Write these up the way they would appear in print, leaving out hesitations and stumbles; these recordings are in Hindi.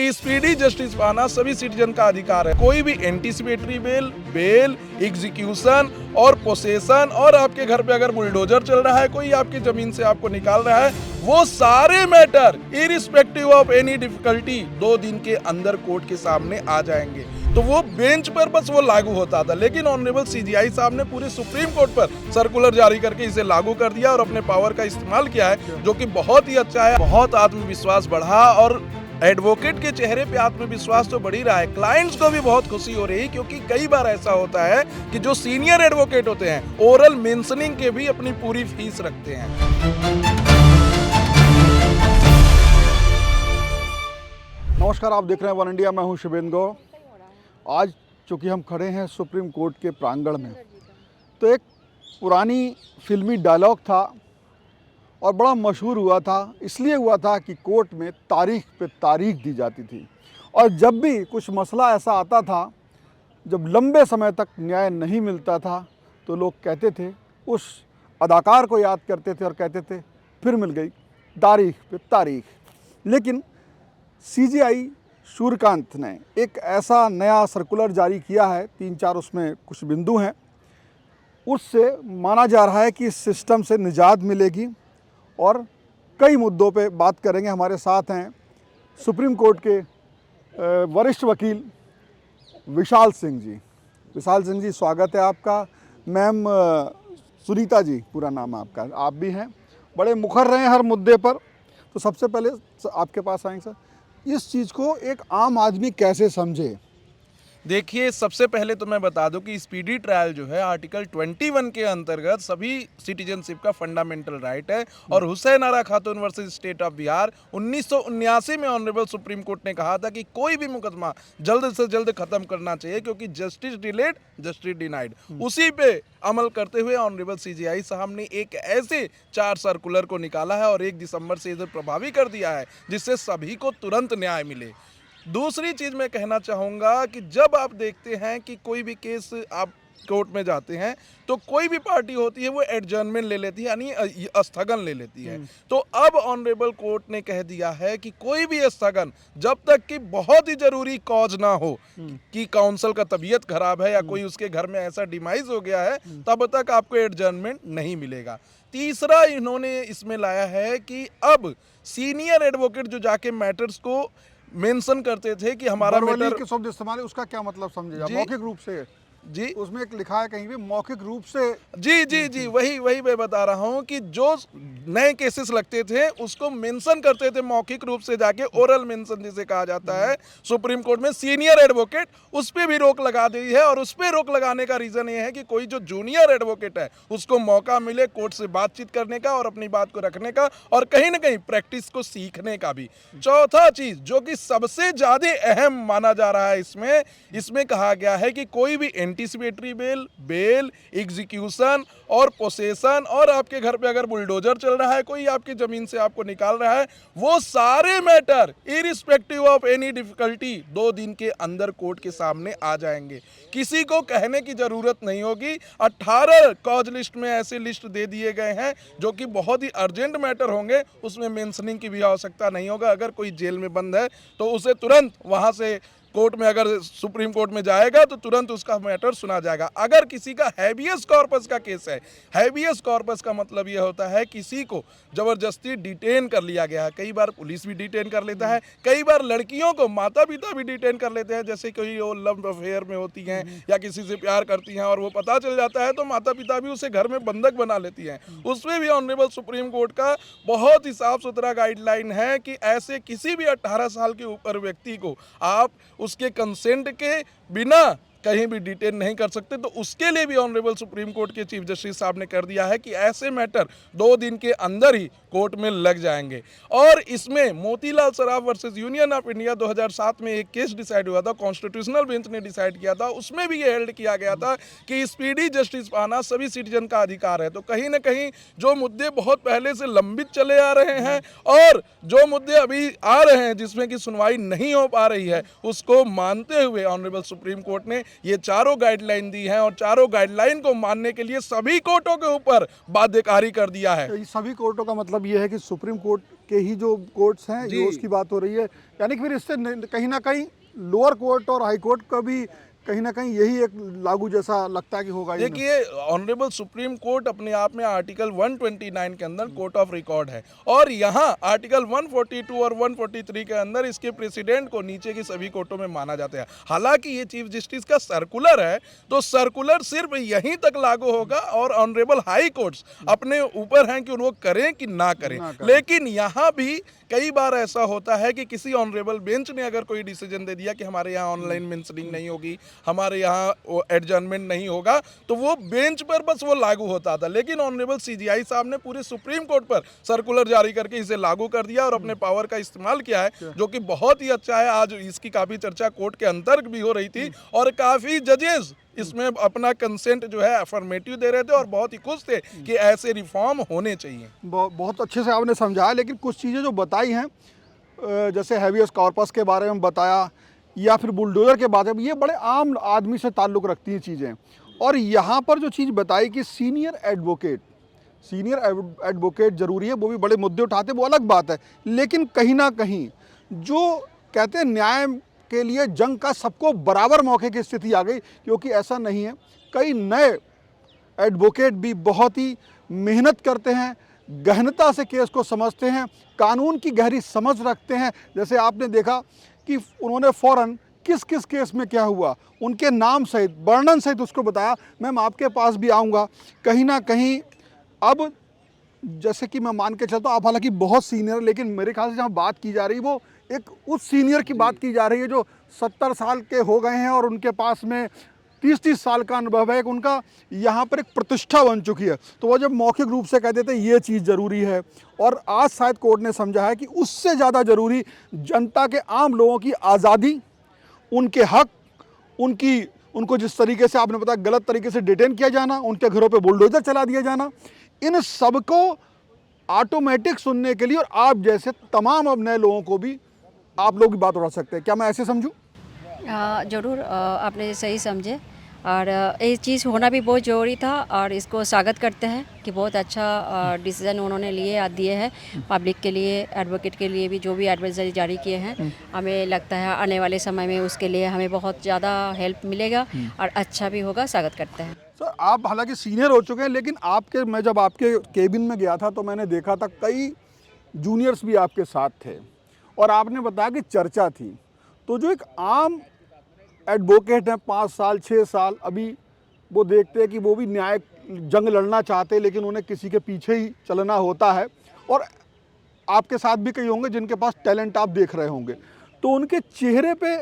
कि स्पीडी जस्टिस पाना सभी सिटीजन का अधिकार है। कोई भी एंटीसिपेटरी बेल, एग्जीक्यूशन और पोसेशन और आपके घर पे अगर बुलडोजर चल रहा है, कोई आपकी जमीन से आपको निकाल रहा है, वो सारे matter irrespective of any difficulty 2 दिन के अंदर कोर्ट के सामने आ जाएंगे। तो वो बेंच पर बस वो लागू होता था, लेकिन ऑनरेबल सीजीआई साहब ने पूरे सुप्रीम कोर्ट पर सर्कुलर जारी करके इसे लागू कर दिया और अपने पावर का इस्तेमाल किया है, जो कि बहुत ही अच्छा है। बहुत आत्मविश्वास बढ़ा और एडवोकेट के चेहरे पे आत्मविश्वास तो बढ़ ही रहा है। क्लाइंट्स को भी बहुत खुशी हो रही है, क्योंकि कई बार ऐसा होता है कि जो सीनियर एडवोकेट होते हैं ओरल मेंशनिंग के भी अपनी पूरी फीस रखते हैं। नमस्कार, आप देख रहे हैं वन इंडिया। मैं हूं शुभेंदु गौड़। आज चूँकि हम खड़े हैं सुप्रीम कोर्ट के प्रांगण में, तो एक पुरानी फिल्मी डायलॉग था और बड़ा मशहूर हुआ था। इसलिए हुआ था कि कोर्ट में तारीख पे तारीख दी जाती थी, और जब भी कुछ मसला ऐसा आता था, जब लंबे समय तक न्याय नहीं मिलता था, तो लोग कहते थे, उस अदाकार को याद करते थे और कहते थे फिर मिल गई तारीख पे तारीख। लेकिन सीजीआई सूर्यकांत ने एक ऐसा नया सर्कुलर जारी किया है, 3-4 उसमें कुछ बिंदु हैं, उससे माना जा रहा है कि इस सिस्टम से निजात मिलेगी और कई मुद्दों पे बात करेंगे। हमारे साथ हैं सुप्रीम कोर्ट के वरिष्ठ वकील विशाल सिंह जी। विशाल सिंह जी, स्वागत है आपका। मैम सुनीता जी, पूरा नाम आपका, आप भी हैं, बड़े मुखर रहे हैं हर मुद्दे पर। तो सबसे पहले आपके पास आएंगे सर, इस चीज़ को एक आम आदमी कैसे समझे? देखिए, सबसे पहले तो मैं बता दूं कि स्पीडी ट्रायल जो है आर्टिकल 21 के अंतर्गत सभी सिटीजनशिप का फंडामेंटल राइट है। और हुसैन आरा खातून वर्सेस स्टेट ऑफ बिहार 1979 में ऑनरेबल सुप्रीम कोर्ट ने कहा था कि कोई भी मुकदमा जल्द से जल्द खत्म करना चाहिए, क्योंकि जस्टिस डिलेड जस्टिस डिनाइड। उसी पे अमल करते हुए ऑनरेबल सीजीआई साहब ने एक ऐसे 4 सर्कुलर को निकाला है और 1 दिसंबर से इसे प्रभावी कर दिया है, जिससे सभी को तुरंत न्याय मिले। दूसरी चीज़ मैं कहना चाहूँगा कि जब आप देखते हैं कि कोई भी केस आप कोर्ट में जाते हैं, तो कोई भी पार्टी होती है वो एडजर्नमेंट ले लेती है, यानी स्थगन ले लेती है। तो अब ऑनरेबल कोर्ट ने कह दिया है कि कोई भी स्थगन जब तक कि बहुत ही जरूरी कॉज ना हो, कि काउंसिल का तबीयत खराब है या कोई उसके घर में ऐसा डिमाइज हो गया है, तब तक आपको एडजर्नमेंट नहीं मिलेगा। तीसरा इन्होंने इसमें लाया है कि अब सीनियर एडवोकेट जो जाके मैटर्स को मेंशन करते थे कि हमारा मैटर के शब्द इस्तेमाल है, उसका क्या मतलब समझेगा? मौखिक रूप से जी, उसमें एक लिखा है कहीं भी मौखिक रूप से। जी, वही मैं बता रहा हूँ कि जो नए केसेस लगते थे उसको मेंशन करते थे मौखिक रूप से, जाके ओरल मेंशन जिसे कहा जाता है सुप्रीम कोर्ट में सीनियर एडवोकेट, उस पर भी रोक लगा दी है। और उस पर रोक लगाने का रीजन ये है कि कोई जो जूनियर एडवोकेट है उसको मौका मिले कोर्ट से बातचीत करने का और अपनी बात को रखने का, और कहीं ना कहीं प्रैक्टिस को सीखने का भी। चौथा चीज जो कि सबसे ज्यादा अहम माना जा रहा है, इसमें कहा गया है कि कोई भी एंटीसिपेटरी बेल, एग्जीक्यूशन और पोसेशन और आपके घर पे अगर बुलडोजर चल रहा है, कोई आपकी जमीन से आपको निकाल रहा है, वो सारे matter irrespective of any difficulty 2 दिन के अंदर कोर्ट के सामने आ जाएंगे। किसी को कहने की जरूरत नहीं होगी। 18 कॉज लिस्ट में ऐसे लिस्ट दे दिए गए हैं जो कि बहुत ही अर्जेंट मैटर होंगे, उसमें मेंशनिंग की भी आवश्यकता नहीं होगा। अगर कोई जेल में बंद है तो उसे तुरंत वहां से कोर्ट में, अगर सुप्रीम कोर्ट में जाएगा तो तुरंत उसका मैटर सुना जाएगा। अगर किसी का हैबियस कॉर्पस का केस है, हैबियस कॉर्पस का मतलब यह होता है किसी को जबरदस्ती डिटेन कर लिया गया है। कई बार पुलिस भी डिटेन कर लेता है, कई बार लड़कियों को माता पिता भी डिटेन कर लेते हैं, जैसे कोई वो लव अफेयर में होती हैं या किसी से प्यार करती हैं और वो पता चल जाता है, तो माता पिता भी उसे घर में बंधक बना लेती हैं। उसमें भी ऑनरेबल सुप्रीम कोर्ट का बहुत ही साफ सुथरा गाइडलाइन है कि ऐसे किसी भी 18 साल के ऊपर व्यक्ति को आप उसके कंसेंट के बिना कहीं भी डिटेन नहीं कर सकते। तो उसके लिए भी ऑनरेबल सुप्रीम कोर्ट के चीफ जस्टिस साहब ने कर दिया है कि ऐसे मैटर 2 दिन के अंदर ही कोर्ट में लग जाएंगे। और इसमें Motilal Saraf versus union of India 2007 में एक केस डिसाइड हुआ था, कॉन्स्टिट्यूशनल बेंच ने डिसाइड किया था। उसमें भी ये हेल्ड किया गया था कि स्पीडी जस्टिस पाना सभी सिटीजन का अधिकार है। तो कहीं ना कहीं जो मुद्दे बहुत पहले से लंबित चले आ रहे हैं और जो मुद्दे अभी आ रहे हैं जिसमें कि सुनवाई नहीं हो पा रही है, उसको मानते हुए ऑनरेबल सुप्रीम कोर्ट ने ये चारों गाइडलाइन दी हैं और चारों गाइडलाइन को मानने के लिए सभी कोर्टों के ऊपर बाध्यकारी कर दिया है। सभी कोर्टों का मतलब ये है कि सुप्रीम कोर्ट के ही जो कोर्ट्स हैं, जी। ये उसकी बात हो रही है। यानी कि फिर इससे कहीं ना कहीं लोअर कोर्ट और हाई कोर्ट का भी कहीं ना कहीं यही एक लागू जैसा लगता है कि होगा। ये देखिए, ऑनरेबल सुप्रीम कोर्ट अपने आप में आर्टिकल 129 के अंदर कोर्ट ऑफ रिकॉर्ड है, और यहाँ आर्टिकल 142 और 143 के अंदर इसके प्रेसिडेंट को नीचे की सभी कोर्टों में माना जाता है। हालांकि ये चीफ जस्टिस का सर्कुलर है, तो सर्कुलर सिर्फ यहीं तक लागू होगा, और ऑनरेबल हाई कोर्ट्स अपने ऊपर हैं कि वो करें कि ना करें। लेकिन यहाँ भी कई बार ऐसा होता है कि किसी ऑनरेबल बेंच ने अगर कोई डिसीजन दे दिया कि हमारे यहाँ ऑनलाइन मेंशनिंग नहीं होगी, हमारे यहाँ एडजर्नमेंट नहीं होगा, तो वो बेंच पर बस वो लागू होता था। लेकिन ऑनरेबल सीजीआई साहब ने पूरे सुप्रीम कोर्ट पर सर्कुलर जारी करके इसे लागू कर दिया और अपने पावर का इस्तेमाल किया है, जो कि बहुत ही अच्छा है। आज इसकी काफ़ी चर्चा कोर्ट के अंदर भी हो रही थी, और काफ़ी जजेस इसमें अपना कंसेंट जो है अफर्मेटिव दे रहे थे और बहुत ही खुश थे कि ऐसे रिफॉर्म होने चाहिए। बहुत अच्छे से आपने समझाया, लेकिन कुछ चीज़ें जो बताई हैं, जैसे हैवियस कॉर्पस के बारे में बताया या फिर बुलडोजर के बारे में, ये बड़े आम आदमी से ताल्लुक़ रखती हैं चीज़ें। और यहाँ पर जो चीज़ बताई कि सीनियर एडवोकेट ज़रूरी है, वो भी बड़े मुद्दे उठाते, वो अलग बात है। लेकिन कहीं ना कहीं जो कहते हैं न्याय के लिए जंग का सबको बराबर मौके की स्थिति आ गई, क्योंकि ऐसा नहीं है। कई नए एडवोकेट भी बहुत ही मेहनत करते हैं, गहनता से केस को समझते हैं, कानून की गहरी समझ रखते हैं। जैसे आपने देखा कि उन्होंने फ़ौरन किस किस केस में क्या हुआ, उनके नाम सहित, वर्णन सहित उसको बताया। मैम आपके पास भी आऊँगा। कहीं ना कहीं अब जैसे कि मैं मान के चलता हूँ, आप हालांकि बहुत सीनियर, लेकिन मेरे ख्याल से जहाँ बात की जा रही वो एक उस सीनियर की बात की जा रही है जो 70 साल के हो गए हैं और उनके पास में 30-30 साल का अनुभव है। उनका यहाँ पर एक प्रतिष्ठा बन चुकी है, तो वो जब मौखिक रूप से कह देते हैं ये चीज़ ज़रूरी है, और आज शायद कोर्ट ने समझा है कि उससे ज़्यादा ज़रूरी जनता के आम लोगों की आज़ादी, उनके हक, उनको जिस तरीके से आपने बताया गलत तरीके से डिटेन किया जाना, उनके घरों पे बुलडोजर चला दिया जाना, इन सब को ऑटोमेटिक सुनने के लिए और आप जैसे तमाम अब नए लोगों को भी आप लोग भी बात उठा सकते हैं। क्या मैं ऐसे समझूं? ज़रूर, आपने सही समझे, और ये चीज़ होना भी बहुत ज़रूरी था, और इसको स्वागत करते हैं कि बहुत अच्छा डिसीज़न उन्होंने दिए हैं पब्लिक के लिए, एडवोकेट के लिए भी, जो भी एडवाइजरी जारी किए हैं। हमें लगता है आने वाले समय में उसके लिए हमें बहुत ज़्यादा हेल्प मिलेगा और अच्छा भी होगा। स्वागत करते हैं। सर, आप हालांकि सीनियर हो चुके हैं, लेकिन मैं जब आपके केबिन में गया था तो मैंने देखा था कई जूनियर्स भी आपके साथ थे, और आपने बताया कि चर्चा थी। तो जो एक आम एडवोकेट हैं, 5 साल 6 साल, अभी वो देखते हैं कि वो भी न्याय जंग लड़ना चाहते हैं, लेकिन उन्हें किसी के पीछे ही चलना होता है। और आपके साथ भी कई होंगे जिनके पास टैलेंट आप देख रहे होंगे, तो उनके चेहरे पे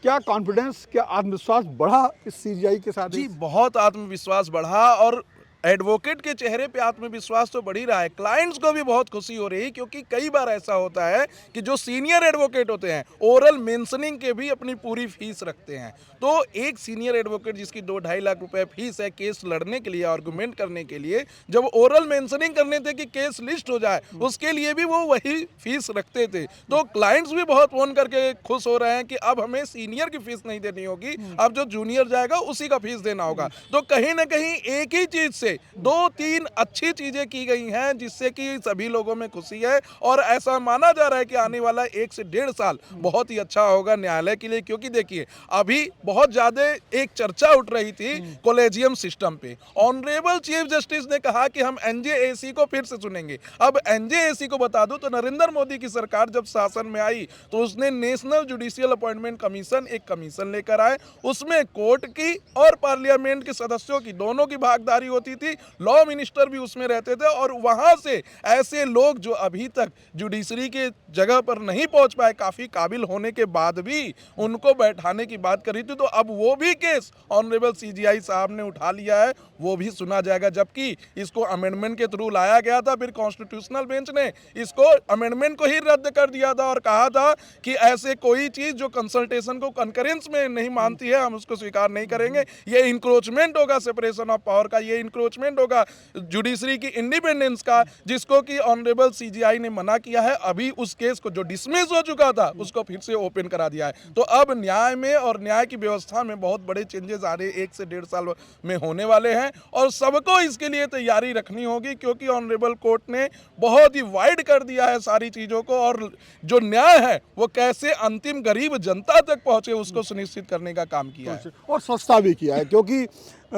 क्या कॉन्फिडेंस, क्या आत्मविश्वास बढ़ा इस सीजीआई के साथ? जी, बहुत आत्मविश्वास बढ़ा, और एडवोकेट के चेहरे पे आत्मविश्वास तो बढ़ ही रहा है। क्लाइंट्स को भी बहुत खुशी हो रही है, क्योंकि कई बार ऐसा होता है कि जो सीनियर एडवोकेट होते हैं ओरल मेंशनिंग के भी अपनी पूरी फीस रखते हैं। तो एक सीनियर एडवोकेट जिसकी 2-2.5 लाख रुपए फीस है केस लड़ने के लिए, आर्गुमेंट करने के लिए, जब ओरल मेंशनिंग करने थे कि केस लिस्ट हो जाए, उसके लिए भी वो वही फीस रखते थे। तो क्लाइंट्स भी बहुत फोन करके खुश हो रहे हैं कि अब हमें सीनियर की फीस नहीं देनी होगी, अब जो जूनियर जाएगा उसी का फीस देना होगा। तो कहीं ना कहीं एक ही चीज से 2-3 अच्छी चीजें की गई हैं, जिससे कि सभी लोगों में खुशी है, और ऐसा माना जा रहा है कि आने वाला 1 से 1.5 साल बहुत ही अच्छा होगा न्यायालय के लिए। क्योंकि देखिए, अभी बहुत ज्यादा एक चर्चा उठ रही थी कॉलेजियम सिस्टम पे। ऑनरेबल चीफ जस्टिस ने कहा कि हम एनजेएसी को फिर से चुनेंगे। अब एनजेएसी को बता दूं तो नरेंद्र मोदी की सरकार जब शासन में आई तो उसने नेशनल जुडिशियल अपॉइंटमेंट कमीशन, एक कमीशन लेकर आए। उसमें कोर्ट की और पार्लियामेंट के सदस्यों की, दोनों की भागीदारी होती थी। लॉ मिनिस्टर भी उसमें रहते थे, और वहां से ऐसे लोग जो अभी तक जुडिशरी के जगह पर नहीं पहुंच पाए, काफी काबिल होने के बाद भी उनको बैठाने की बात करी थी। तो अब वो भी केस ऑनरेबल सीजीआई साहब ने उठा लिया है, वो भी सुना जाएगा। जबकि इसको अमेंडमेंट के थ्रू लाया गया था, फिर कॉन्स्टिट्यूशनल बेंच ने इसको अमेंडमेंट को ही रद्द कर दिया था और कहा था कि ऐसे कोई चीज जो कंसल्टेशन को कंकरेंस में नहीं मानती है, हम उसको स्वीकार नहीं करेंगे। ये इंक्रोचमेंट होगा सेपरेशन ऑफ पावर का, ये इंक्रोचमेंट एनक्रोचमेंट होगा जुडिशरी की इंडिपेंडेंस का, जिसको कि ऑनरेबल सीजीआई ने मना किया है। अभी उस केस को जो डिसमिस हो चुका था उसको फिर से ओपन करा दिया है। तो अब न्याय में और न्याय की व्यवस्था में बहुत बड़े चेंजेस आ रहे 1 से 1.5 साल में होने वाले हैं और सबको इसके लिए तैयारी रखनी होगी, क्योंकि ऑनरेबल कोर्ट ने बहुत ही वाइड कर दिया है सारी चीज़ों को, और जो न्याय है वो कैसे अंतिम गरीब जनता तक पहुंचे उसको सुनिश्चित करने का काम किया है और सस्ता भी किया है, क्योंकि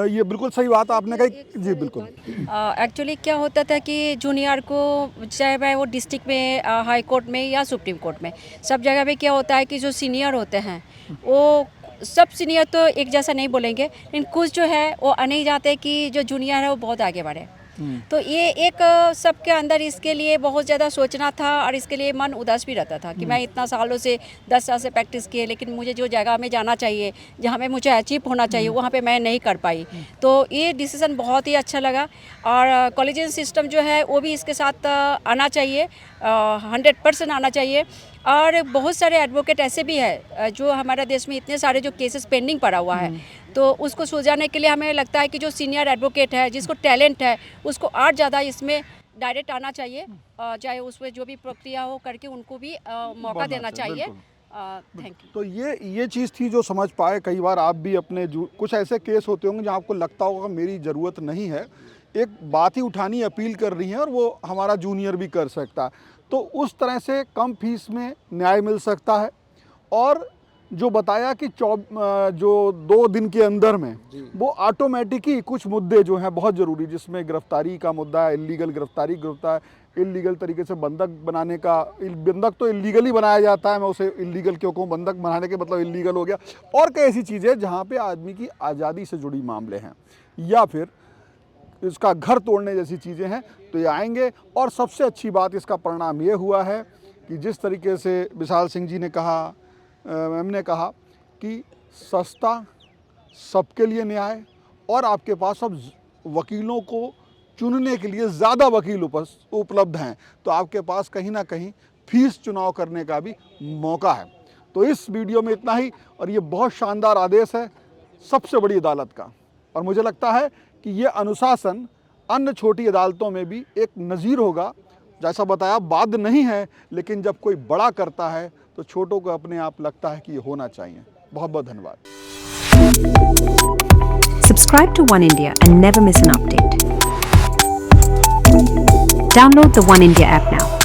ये बिल्कुल सही बात आपने कही जी। बिल्कुल एक्चुअली क्या होता था कि जूनियर को चाहे वो डिस्ट्रिक्ट में, हाई कोर्ट में या सुप्रीम कोर्ट में, सब जगह पे क्या होता है कि जो सीनियर होते हैं वो सब सीनियर तो एक जैसा नहीं बोलेंगे, लेकिन कुछ जो है वो नहीं चाहते कि जो जूनियर है वो बहुत आगे बढ़े। तो ये एक सबके अंदर इसके लिए बहुत ज़्यादा सोचना था और इसके लिए मन उदास भी रहता था कि मैं इतना सालों से 10 साल से प्रैक्टिस किए, लेकिन मुझे जो जगह में जाना चाहिए, जहाँ पे मुझे अचीव होना चाहिए, वहाँ पे मैं नहीं कर पाई। तो ये डिसीज़न बहुत ही अच्छा लगा और कॉलेजियन सिस्टम जो है वो भी इसके साथ आना चाहिए, 100% आना चाहिए। और बहुत सारे एडवोकेट ऐसे भी है जो हमारे देश में इतने सारे जो केसेस पेंडिंग पड़ा हुआ है, तो उसको सुलझाने के लिए हमें लगता है कि जो सीनियर एडवोकेट है, जिसको टैलेंट है, उसको और ज़्यादा इसमें डायरेक्ट आना चाहिए, चाहे उसमें जो भी प्रक्रिया हो करके उनको भी मौका देना चाहिए। Thank you. तो ये चीज़ थी जो समझ पाए। कई बार आप भी अपने कुछ ऐसे केस होते होंगे जहाँ आपको लगता होगा मेरी ज़रूरत नहीं है, एक बात ही उठानी, अपील कर रही है और वो हमारा जूनियर भी कर सकता है, तो उस तरह से कम फीस में न्याय मिल सकता है। और जो बताया कि जो 2 दिन के अंदर में वो ऑटोमेटिक ही कुछ मुद्दे जो हैं बहुत ज़रूरी, जिसमें गिरफ्तारी का मुद्दा है, इलीगल गिरफ्तारी होता है, इलीगल तरीके से बंधक बनाने का, बंधक तो इलीगली बनाया जाता है, मैं उसे इलीगल क्यों कहूँ, बंधक बनाने के मतलब इलीगल हो गया। और कई ऐसी चीज़ें जहाँ पे आदमी की आज़ादी से जुड़ी मामले हैं या फिर इसका घर तोड़ने जैसी चीज़ें हैं, तो ये आएंगे। और सबसे अच्छी बात इसका परिणाम ये हुआ है कि जिस तरीके से विशाल सिंह जी ने कहा, मैम ने कहा कि सस्ता, सबके लिए न्याय, और आपके पास अब वकीलों को चुनने के लिए ज़्यादा वकील उपलब्ध हैं, तो आपके पास कहीं ना कहीं फीस चुनाव करने का भी मौका है। तो इस वीडियो में इतना ही, और ये बहुत शानदार आदेश है सबसे बड़ी अदालत का, और मुझे लगता है कि ये अनुशासन अन्य छोटी अदालतों में भी एक नज़ीर होगा। जैसा बताया, बाध्य नहीं है, लेकिन जब कोई बड़ा करता है तो छोटों को अपने आप लगता है कि ये होना चाहिए। बहुत बहुत धन्यवाद। Subscribe to One India and never miss an update. Download the One India app now.